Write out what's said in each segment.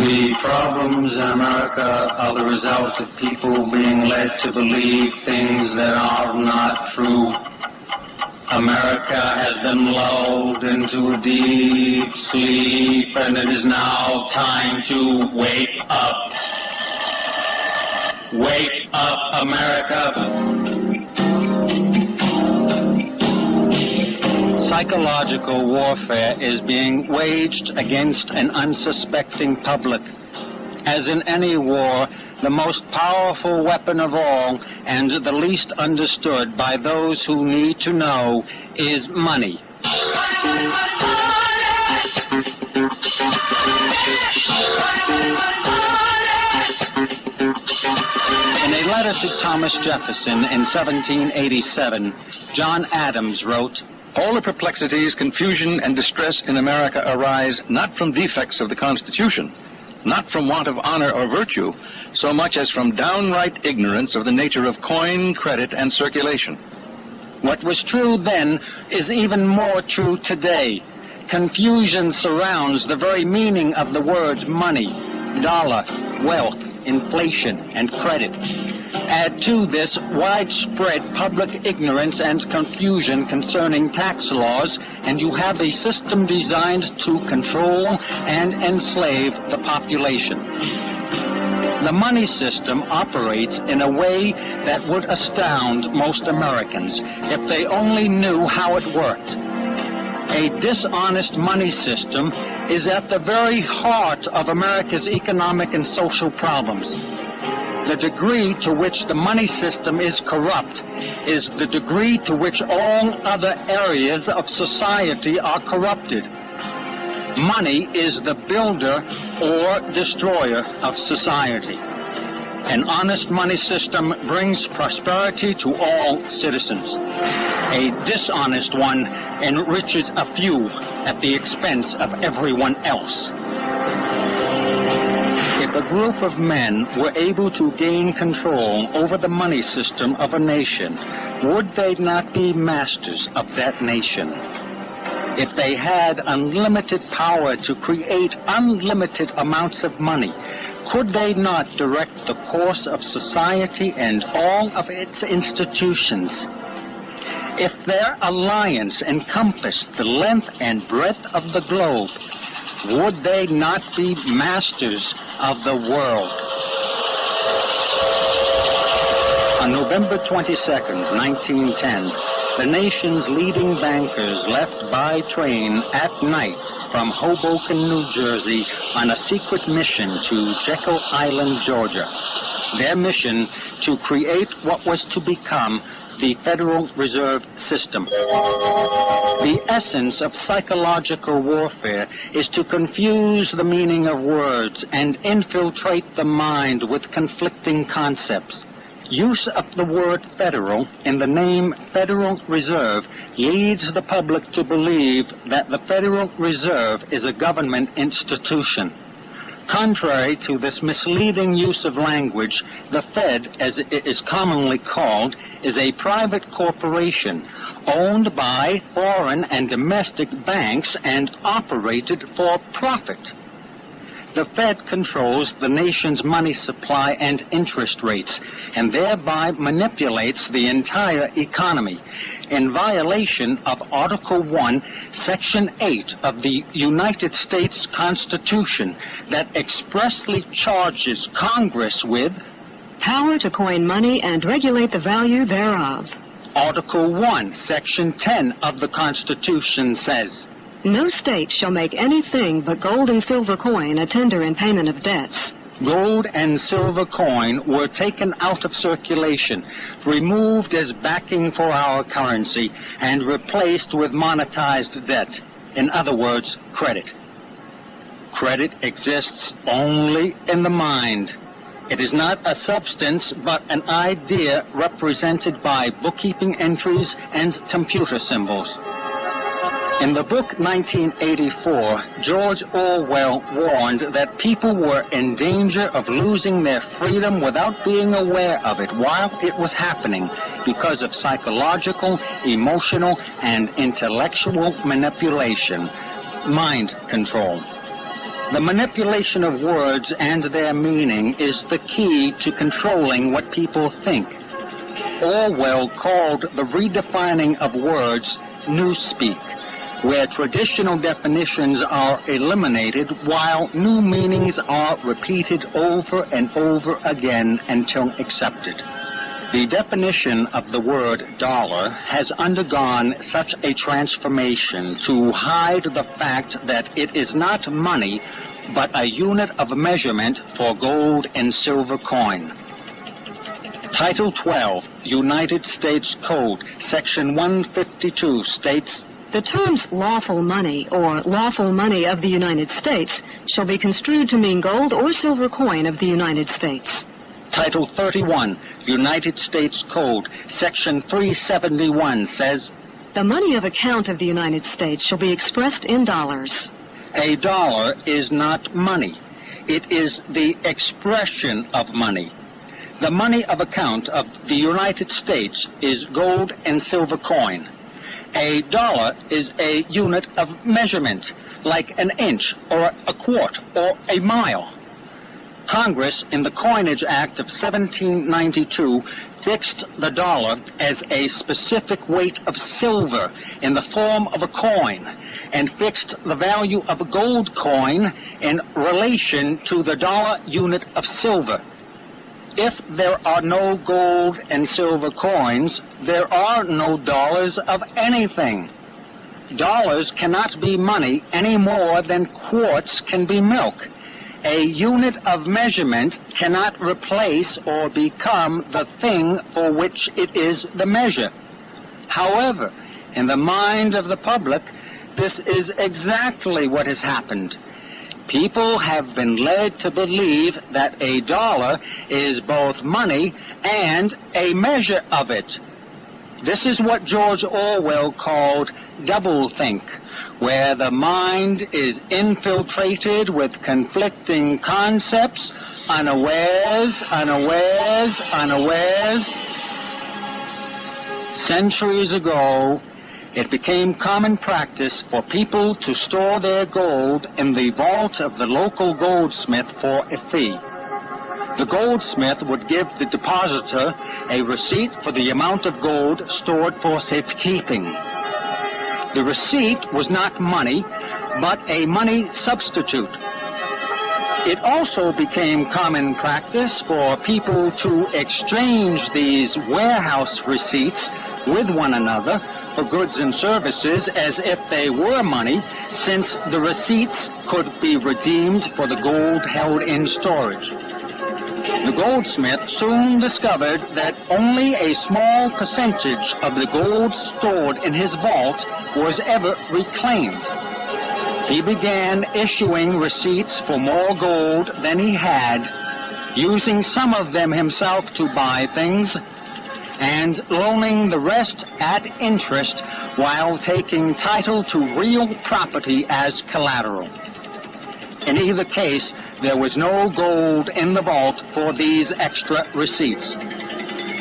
The problems in America are the result of people being led to believe things that are not true. America has been lulled into a deep sleep, and it is now time to wake up. Wake up, America. Psychological warfare is being waged against an unsuspecting public. As in any war, the most powerful weapon of all, and the least understood by those who need to know, is money. In a letter to Thomas Jefferson in 1787, John Adams wrote, "All the perplexities, confusion, and distress in America arise not from defects of the Constitution, not from want of honor or virtue, so much as from downright ignorance of the nature of coin, credit, and circulation." What was true then is even more true today. Confusion surrounds the very meaning of the words money, dollar, wealth, inflation, and credit. Add to this widespread public ignorance and confusion concerning tax laws, and you have a system designed to control and enslave the population. The money system operates in a way that would astound most Americans if they only knew how it worked. A dishonest money system is at the very heart of America's economic and social problems. The degree to which the money system is corrupt is the degree to which all other areas of society are corrupted. Money is the builder or destroyer of society. An honest money system brings prosperity to all citizens. A dishonest one enriches a few at the expense of everyone else. If a group of men were able to gain control over the money system of a nation, would they not be masters of that nation? If they had unlimited power to create unlimited amounts of money, could they not direct the course of society and all of its institutions? If their alliance encompassed the length and breadth of the globe, would they not be masters of the world? On November 22nd, 1910, the nation's leading bankers left by train at night from Hoboken, New Jersey, on a secret mission to Jekyll Island, Georgia. Their mission to create what was to become the Federal Reserve System. The essence of psychological warfare is to confuse the meaning of words and infiltrate the mind with conflicting concepts. Use of the word federal in the name Federal Reserve leads the public to believe that the Federal Reserve is a government institution. Contrary to this misleading use of language, the Fed, as it is commonly called, is a private corporation owned by foreign and domestic banks and operated for profit. The Fed controls the nation's money supply and interest rates, and thereby manipulates the entire economy in violation of Article 1, Section 8 of the United States Constitution that expressly charges Congress with power to coin money and regulate the value thereof. Article 1, Section 10 of the Constitution says, no state shall make anything but gold and silver coin a tender in payment of debts. Gold and silver coin were taken out of circulation, removed as backing for our currency, and replaced with monetized debt. In other words, credit. Credit exists only in the mind. It is not a substance, but an idea represented by bookkeeping entries and computer symbols. In the book 1984, George Orwell warned that people were in danger of losing their freedom without being aware of it while it was happening because of psychological, emotional, and intellectual manipulation, mind control. The manipulation of words and their meaning is the key to controlling what people think. Orwell called the redefining of words newspeak, where traditional definitions are eliminated while new meanings are repeated over and over again until accepted. The definition of the word dollar has undergone such a transformation to hide the fact that it is not money, but a unit of measurement for gold and silver coin. Title 12, United States Code, Section 152 states, "The terms lawful money or lawful money of the United States shall be construed to mean gold or silver coin of the United States." Title 31, United States Code, Section 371 says, "The money of account of the United States shall be expressed in dollars." A dollar is not money. It is the expression of money. The money of account of the United States is gold and silver coin. A dollar is a unit of measurement, like an inch or a quart or a mile. Congress, in the Coinage Act of 1792, fixed the dollar as a specific weight of silver in the form of a coin, and fixed the value of a gold coin in relation to the dollar unit of silver. If there are no gold and silver coins, there are no dollars of anything. Dollars cannot be money any more than quarts can be milk. A unit of measurement cannot replace or become the thing for which it is the measure. However, in the mind of the public, this is exactly what has happened. People have been led to believe that a dollar is both money and a measure of it. This is what George Orwell called doublethink, where the mind is infiltrated with conflicting concepts, unawares. Centuries ago, it became common practice for people to store their gold in the vault of the local goldsmith for a fee. The goldsmith would give the depositor a receipt for the amount of gold stored for safekeeping. The receipt was not money, but a money substitute. It also became common practice for people to exchange these warehouse receipts with one another for goods and services as if they were money, since the receipts could be redeemed for the gold held in storage. The goldsmith soon discovered that only a small percentage of the gold stored in his vault was ever reclaimed. He began issuing receipts for more gold than he had, using some of them himself to buy things, and loaning the rest at interest while taking title to real property as collateral. In either case, there was no gold in the vault for these extra receipts.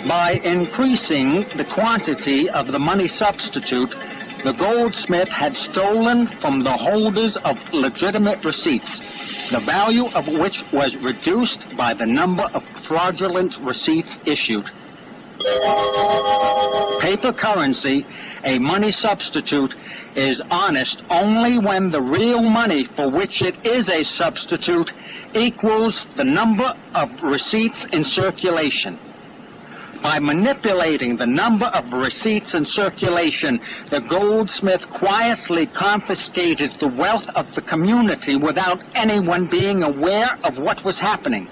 By increasing the quantity of the money substitute, the goldsmith had stolen from the holders of legitimate receipts, the value of which was reduced by the number of fraudulent receipts issued. Paper currency, a money substitute, is honest only when the real money for which it is a substitute equals the number of receipts in circulation. By manipulating the number of receipts in circulation, the goldsmith quietly confiscated the wealth of the community without anyone being aware of what was happening.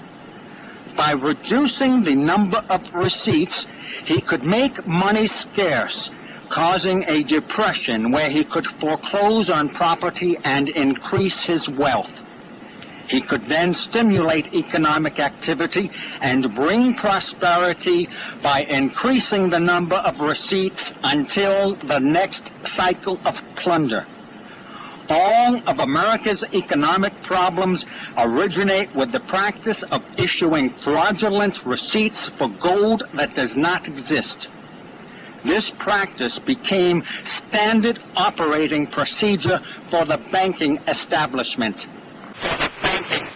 By reducing the number of receipts, he could make money scarce, causing a depression where he could foreclose on property and increase his wealth. He could then stimulate economic activity and bring prosperity by increasing the number of receipts until the next cycle of plunder. All of America's economic problems originate with the practice of issuing fraudulent receipts for gold that does not exist. This practice became standard operating procedure for the banking establishment. something.